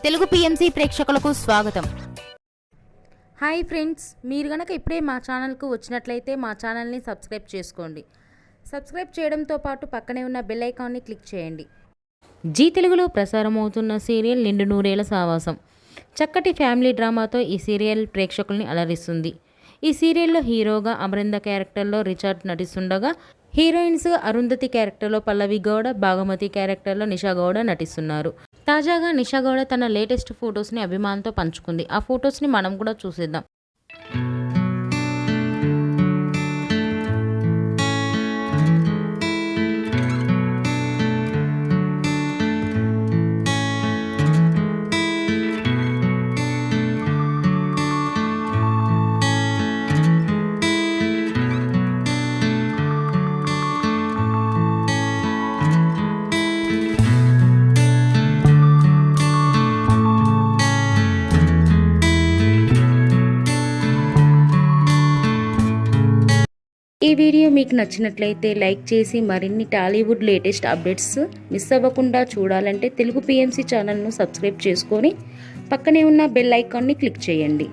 Telugu PMC ప్రేక్షకులకు స్వాగతం. Hi friends, మీరు గనక ఇప్పుడే మా ఛానల్కు వచ్చినట్లయితే మా ఛానల్ని సబ్స్క్రైబ్ చేసుకోండి. సబ్స్క్రైబ్ చేయడంతో పాటు పక్కనే ఉన్న బెల్ ఐకాన్ని క్లిక్ చేయండి. జీ తెలుగులో ప్రసారమవుతున్న సీరియల్ నిండు నూరేళ్ల సావాసం చక్కటి ఫ్యామిలీ డ్రామాతో ఈ సీరియల్ ప్రేక్షకుల్ని అలరిస్తుంది. ఈ సీరియల్లో హీరోగా అమరింద క్యారెక్టర్లో రిచర్డ్ నటిస్తుండగా, హీరోయిన్స్ అరుంధతి క్యారెక్టర్లో పల్లవి గౌడ, భాగమతి క్యారెక్టర్లో నిషా గౌడ నటిస్తున్నారు. తాజాగా నిషా గౌడ తన లేటెస్ట్ ఫొటోస్ని అభిమానులతో పంచుకుంది. ఆ ఫొటోస్ని మనం కూడా చూసేద్దాం. ఈ వీడియో మీకు నచ్చినట్లయితే లైక్ చేసి మరిన్ని టాలీవుడ్ లేటెస్ట్ అప్డేట్స్ మిస్ అవ్వకుండా చూడాలంటే తెలుగు పిఎంసి ఛానల్ను సబ్స్క్రైబ్ చేసుకొని పక్కనే ఉన్న బెల్ ఐకాన్ని క్లిక్ చేయండి.